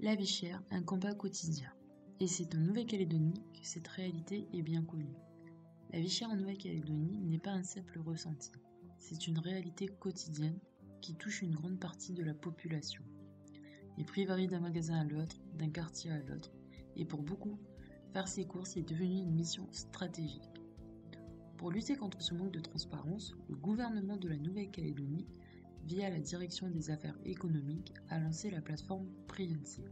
La vie chère, un combat quotidien. Et c'est en Nouvelle-Calédonie que cette réalité est bien connue. La vie chère en Nouvelle-Calédonie n'est pas un simple ressenti. C'est une réalité quotidienne qui touche une grande partie de la population. Les prix varient d'un magasin à l'autre, d'un quartier à l'autre. Et pour beaucoup, faire ses courses est devenu une mission stratégique. Pour lutter contre ce manque de transparence, le gouvernement de la Nouvelle-Calédonie, via la Direction des Affaires économiques, a lancé la plateforme PriNC.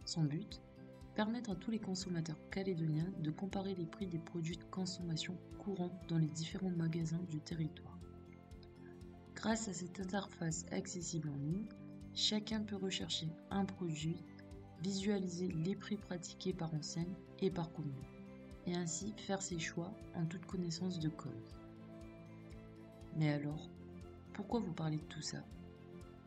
Son but, permettre à tous les consommateurs calédoniens de comparer les prix des produits de consommation courants dans les différents magasins du territoire. Grâce à cette interface accessible en ligne, chacun peut rechercher un produit, visualiser les prix pratiqués par enseigne et par commune, et ainsi faire ses choix en toute connaissance de cause. Mais alors, pourquoi vous parler de tout ça ?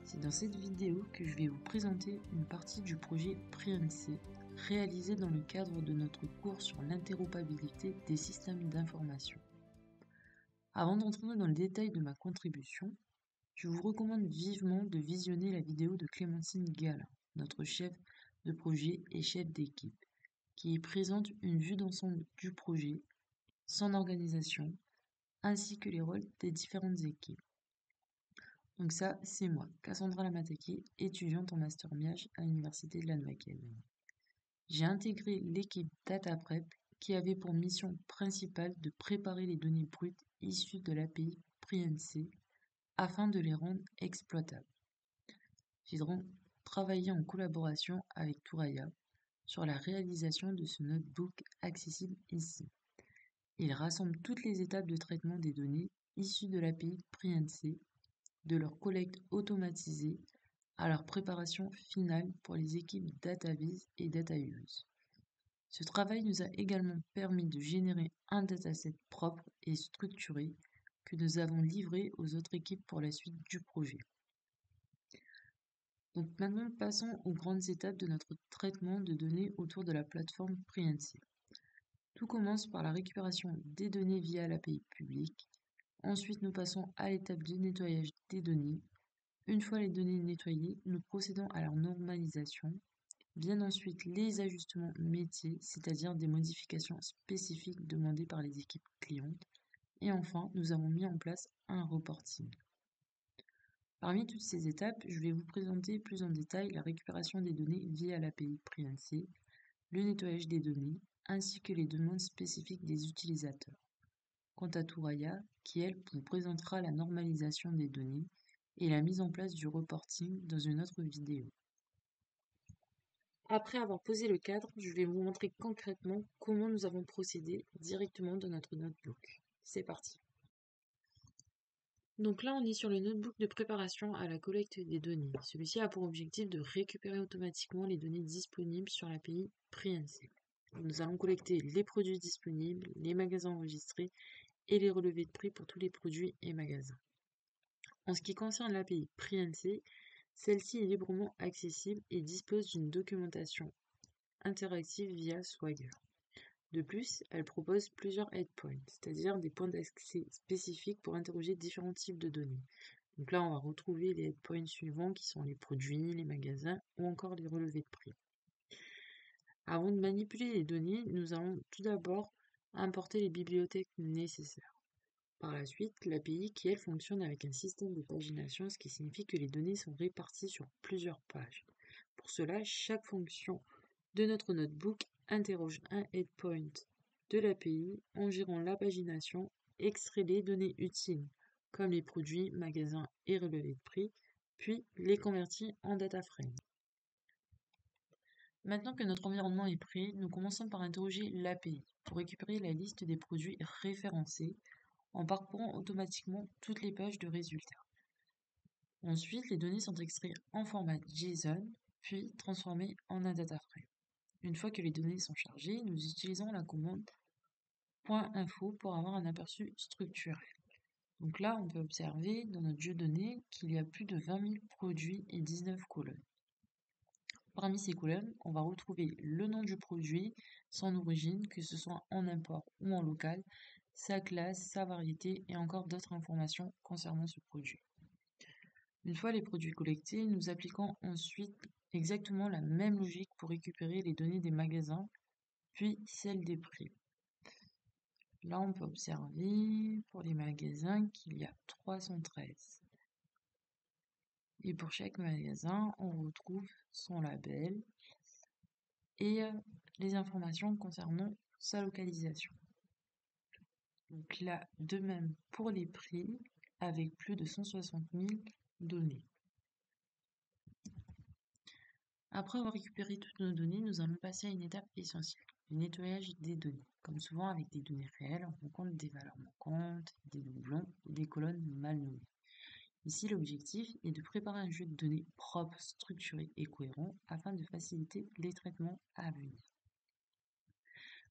C'est dans cette vidéo que je vais vous présenter une partie du projet PriNC réalisé dans le cadre de notre cours sur l'interopérabilité des systèmes d'information. Avant d'entrer dans le détail de ma contribution, je vous recommande vivement de visionner la vidéo de Clémentine Gallin, notre chef de projet et chef d'équipe, qui présente une vue d'ensemble du projet, son organisation, ainsi que les rôles des différentes équipes. Donc ça, c'est moi, Cassandra Lamataki, étudiante en Master MIAGE à l'Université de la Nouvelle-Calédonie. J'ai intégré l'équipe DataPrep qui avait pour mission principale de préparer les données brutes issues de l'API PriNC afin de les rendre exploitables. J'ai donc travaillé en collaboration avec Touraya sur la réalisation de ce notebook accessible ici. Il rassemble toutes les étapes de traitement des données issues de l'API PriNC, de leur collecte automatisée à leur préparation finale pour les équipes DataVis et DataUse. Ce travail nous a également permis de générer un dataset propre et structuré que nous avons livré aux autres équipes pour la suite du projet. Donc maintenant, passons aux grandes étapes de notre traitement de données autour de la plateforme PriNC. Tout commence par la récupération des données via l'API publique. Ensuite, nous passons à l'étape de nettoyage des données. Une fois les données nettoyées, nous procédons à leur normalisation. Viennent ensuite les ajustements métiers, c'est-à-dire des modifications spécifiques demandées par les équipes clientes. Et enfin, nous avons mis en place un reporting. Parmi toutes ces étapes, je vais vous présenter plus en détail la récupération des données via l'API PriNC, le nettoyage des données, ainsi que les demandes spécifiques des utilisateurs. Quant à Touraya, qui elle vous présentera la normalisation des données et la mise en place du reporting dans une autre vidéo. Après avoir posé le cadre, je vais vous montrer concrètement comment nous avons procédé directement dans notre notebook. C'est parti. Donc là, on est sur le notebook de préparation à la collecte des données. Celui-ci a pour objectif de récupérer automatiquement les données disponibles sur l'API PriNC. Nous allons collecter les produits disponibles, les magasins enregistrés et les relevés de prix pour tous les produits et magasins. En ce qui concerne l'API PriNC, celle-ci est librement accessible et dispose d'une documentation interactive via Swagger. De plus, elle propose plusieurs endpoints, c'est-à-dire des points d'accès spécifiques pour interroger différents types de données. Donc là, on va retrouver les endpoints suivants qui sont les produits, les magasins ou encore les relevés de prix. Avant de manipuler les données, nous allons tout d'abord importer les bibliothèques nécessaires. Par la suite, l'API qui, elle, fonctionne avec un système de pagination, ce qui signifie que les données sont réparties sur plusieurs pages. Pour cela, chaque fonction de notre notebook interroge un endpoint de l'API en gérant la pagination, extrait les données utiles comme les produits, magasins et relevés de prix, puis les convertit en data frame. Maintenant que notre environnement est prêt, nous commençons par interroger l'API pour récupérer la liste des produits référencés en parcourant automatiquement toutes les pages de résultats. Ensuite, les données sont extraites en format JSON, puis transformées en un data frame. Une fois que les données sont chargées, nous utilisons la commande .info pour avoir un aperçu structurel. Donc là, on peut observer dans notre jeu de données qu'il y a plus de 20 000 produits et 19 colonnes. Parmi ces colonnes, on va retrouver le nom du produit, son origine, que ce soit en import ou en local, sa classe, sa variété et encore d'autres informations concernant ce produit. Une fois les produits collectés, nous appliquons ensuite exactement la même logique pour récupérer les données des magasins, puis celles des prix. Là, on peut observer pour les magasins qu'il y a 313. Et pour chaque magasin, on retrouve son label et les informations concernant sa localisation. Donc là, de même pour les prix, avec plus de 160 000 données. Après avoir récupéré toutes nos données, nous allons passer à une étape essentielle, le nettoyage des données. Comme souvent avec des données réelles, on compte des valeurs manquantes, des doublons ou des colonnes mal nommées. Ici, l'objectif est de préparer un jeu de données propre, structuré et cohérent afin de faciliter les traitements à venir.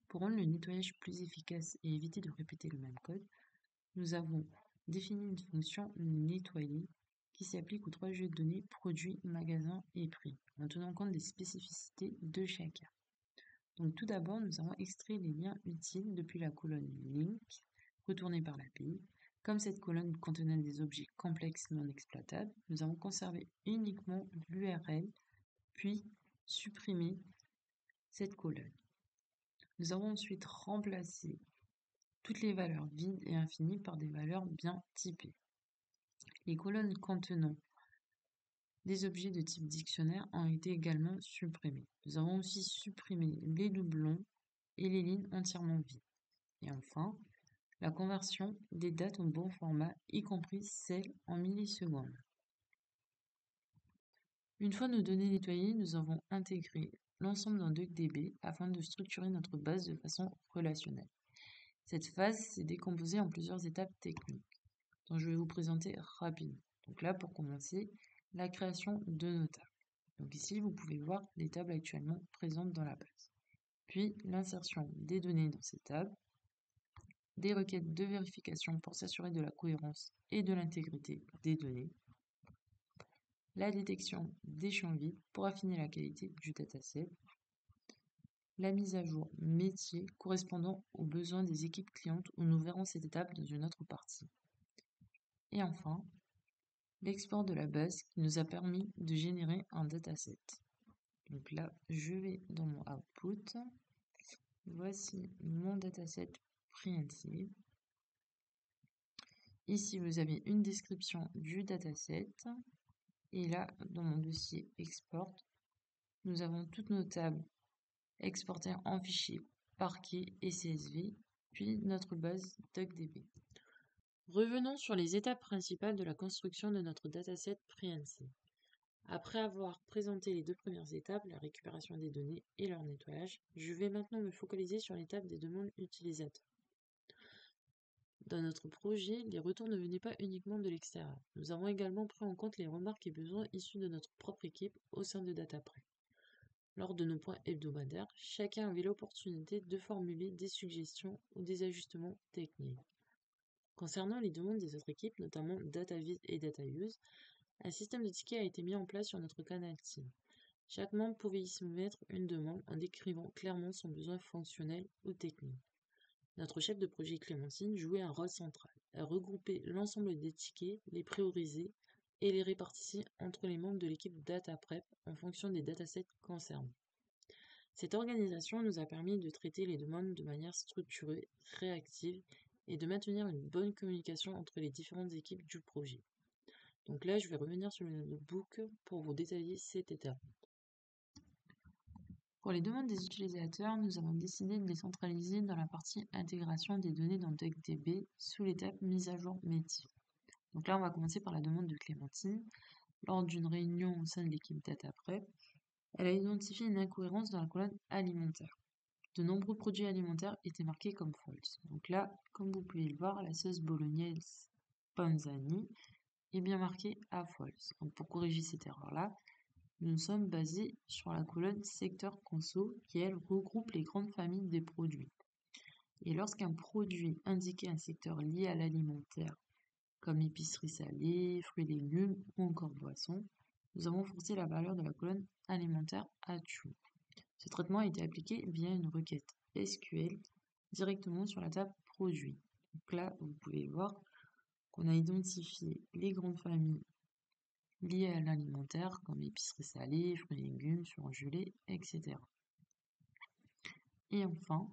Pour rendre le nettoyage plus efficace et éviter de répéter le même code, nous avons défini une fonction nettoyer qui s'applique aux 3 jeux de données produits, magasins et prix, en tenant compte des spécificités de chacun. Donc tout d'abord, nous avons extrait les liens utiles depuis la colonne link, retournée par l'API. Comme cette colonne contenait des objets complexes non exploitables, nous avons conservé uniquement l'URL, puis supprimé cette colonne. Nous avons ensuite remplacé toutes les valeurs vides et infinies par des valeurs bien typées. Les colonnes contenant des objets de type dictionnaire ont été également supprimés. Nous avons aussi supprimé les doublons et les lignes entièrement vides. Et enfin, la conversion des dates en bon format, y compris celles en millisecondes. Une fois nos données nettoyées, nous avons intégré l'ensemble dans DuckDB afin de structurer notre base de façon relationnelle. Cette phase s'est décomposée en plusieurs étapes techniques, dont je vais vous présenter rapidement. Donc là, pour commencer, la création de nos tables. Donc ici, vous pouvez voir les tables actuellement présentes dans la base. Puis l'insertion des données dans ces tables, des requêtes de vérification pour s'assurer de la cohérence et de l'intégrité des données, la détection des champs vides pour affiner la qualité du dataset, la mise à jour métier correspondant aux besoins des équipes clientes où nous verrons cette étape dans une autre partie. Et enfin, l'export de la base qui nous a permis de générer un dataset. Donc là, je vais dans mon output. Voici mon dataset Prehensive. Ici, vous avez une description du dataset. Et là, dans mon dossier export, nous avons toutes nos tables exportées en fichier Parquet et CSV, puis notre base DuckDB. Revenons sur les étapes principales de la construction de notre dataset Prehensive. Après avoir présenté les 2 premières étapes, la récupération des données et leur nettoyage, je vais maintenant me focaliser sur l'étape des demandes utilisateurs. Dans notre projet, les retours ne venaient pas uniquement de l'extérieur. Nous avons également pris en compte les remarques et besoins issus de notre propre équipe au sein de DataPrep. Lors de nos points hebdomadaires, chacun avait l'opportunité de formuler des suggestions ou des ajustements techniques. Concernant les demandes des autres équipes, notamment DataVis et DataUse, un système de tickets a été mis en place sur notre canal Team. Chaque membre pouvait y soumettre une demande en décrivant clairement son besoin fonctionnel ou technique. Notre chef de projet Clémentine jouait un rôle central. Elle regroupait l'ensemble des tickets, les priorisait et les répartissait entre les membres de l'équipe DataPrep en fonction des datasets concernés. Cette organisation nous a permis de traiter les demandes de manière structurée, réactive et de maintenir une bonne communication entre les différentes équipes du projet. Donc là, je vais revenir sur le notebook pour vous détailler cette étape. Pour les demandes des utilisateurs, nous avons décidé de les centraliser dans la partie intégration des données dans DuckDB sous l'étape mise à jour métier. Donc là, on va commencer par la demande de Clémentine. Lors d'une réunion au sein de l'équipe DataPrep, elle a identifié une incohérence dans la colonne alimentaire. De nombreux produits alimentaires étaient marqués comme false. Donc là, comme vous pouvez le voir, la sauce bolognaise Panzani est bien marquée à false. Donc pour corriger cette erreur-là, nous sommes basés sur la colonne secteur conso qui, elle, regroupe les grandes familles des produits. Et lorsqu'un produit indiquait un secteur lié à l'alimentaire, comme épicerie salée, fruits et légumes ou encore boissons, nous avons forcé la valeur de la colonne alimentaire à true. Ce traitement a été appliqué via une requête SQL directement sur la table produit. Donc là, vous pouvez voir qu'on a identifié les grandes familles liés à l'alimentaire comme épicerie salée, fruits et légumes, surgelés, etc. Et enfin,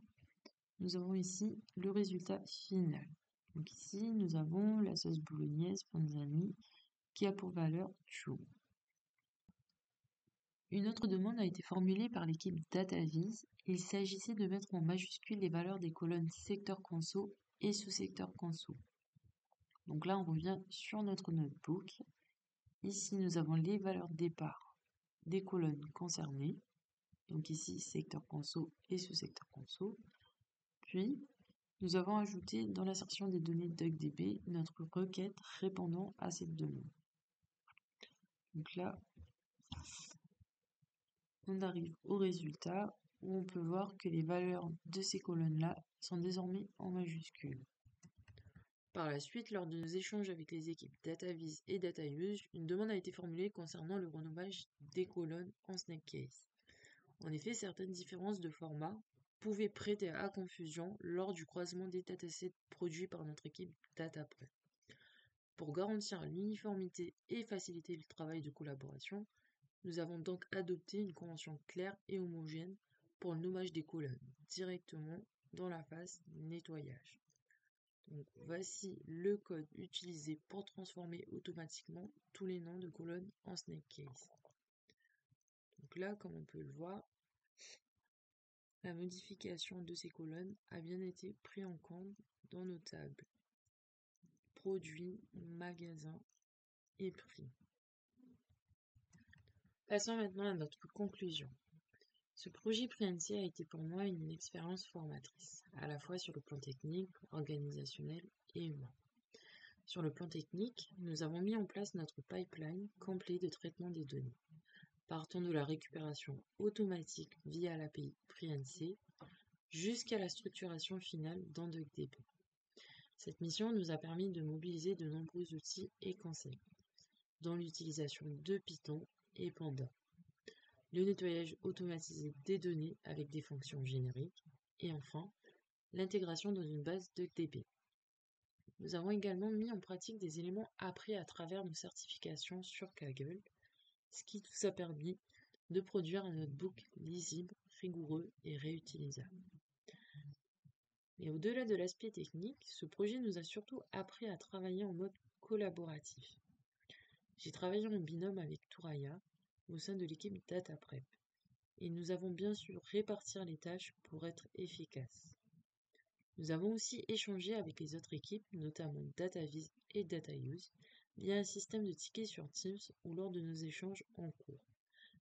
nous avons ici le résultat final. Donc ici, nous avons la sauce bolognaise panzani qui a pour valeur true. Une autre demande a été formulée par l'équipe DataVis. Il s'agissait de mettre en majuscule les valeurs des colonnes secteur conso et sous-secteur conso. Donc là, on revient sur notre notebook. Ici, nous avons les valeurs de départ des colonnes concernées. Donc ici, secteur conso et sous-secteur conso. Puis, nous avons ajouté dans l'insertion des données DuckDB notre requête répondant à cette demande. Donc là, on arrive au résultat où on peut voir que les valeurs de ces colonnes-là sont désormais en majuscules. Par la suite, lors de nos échanges avec les équipes DataVis et DataUse, une demande a été formulée concernant le renommage des colonnes en Snakecase. En effet, certaines différences de format pouvaient prêter à confusion lors du croisement des datasets produits par notre équipe DataPrep. Pour garantir l'uniformité et faciliter le travail de collaboration, nous avons donc adopté une convention claire et homogène pour le nommage des colonnes directement dans la phase nettoyage. Donc, voici le code utilisé pour transformer automatiquement tous les noms de colonnes en Snakecase. Donc là, comme on peut le voir, la modification de ces colonnes a bien été prise en compte dans nos tables produits, magasins et prix. Passons maintenant à notre conclusion. Ce projet Priancy a été pour moi une expérience formatrice, à la fois sur le plan technique, organisationnel et humain. Sur le plan technique, nous avons mis en place notre pipeline complet de traitement des données, partant de la récupération automatique via l'API Priancy jusqu'à la structuration finale dans DuckDB. Cette mission nous a permis de mobiliser de nombreux outils et conseils, dont l'utilisation de Python et Panda, le nettoyage automatisé des données avec des fonctions génériques, et enfin, l'intégration dans une base DuckDB. Nous avons également mis en pratique des éléments appris à travers nos certifications sur Kaggle, ce qui nous a permis de produire un notebook lisible, rigoureux et réutilisable. Mais au-delà de l'aspect technique, ce projet nous a surtout appris à travailler en mode collaboratif. J'ai travaillé en binôme avec Touraya au sein de l'équipe DataPrep et nous avons bien su répartir les tâches pour être efficaces. Nous avons aussi échangé avec les autres équipes, notamment DataVis et DataUse, via un système de tickets sur Teams ou lors de nos échanges en cours.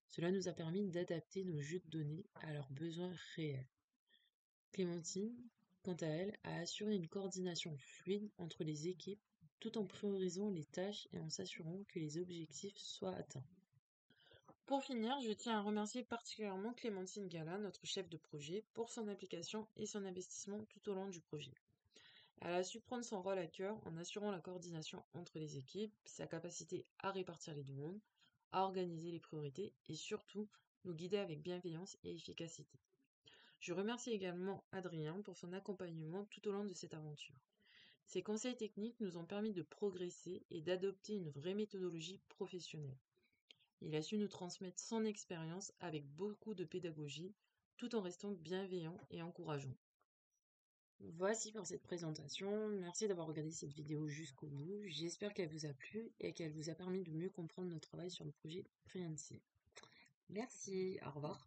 Cela nous a permis d'adapter nos jeux de données à leurs besoins réels. Clémentine, quant à elle, a assuré une coordination fluide entre les équipes tout en priorisant les tâches et en s'assurant que les objectifs soient atteints. Pour finir, je tiens à remercier particulièrement Clémentine Gala, notre chef de projet, pour son implication et son investissement tout au long du projet. Elle a su prendre son rôle à cœur en assurant la coordination entre les équipes, sa capacité à répartir les demandes, à organiser les priorités et surtout nous guider avec bienveillance et efficacité. Je remercie également Adrien pour son accompagnement tout au long de cette aventure. Ses conseils techniques nous ont permis de progresser et d'adopter une vraie méthodologie professionnelle. Il a su nous transmettre son expérience avec beaucoup de pédagogie, tout en restant bienveillant et encourageant. Voici pour cette présentation. Merci d'avoir regardé cette vidéo jusqu'au bout. J'espère qu'elle vous a plu et qu'elle vous a permis de mieux comprendre notre travail sur le projet Priancy. Merci, au revoir.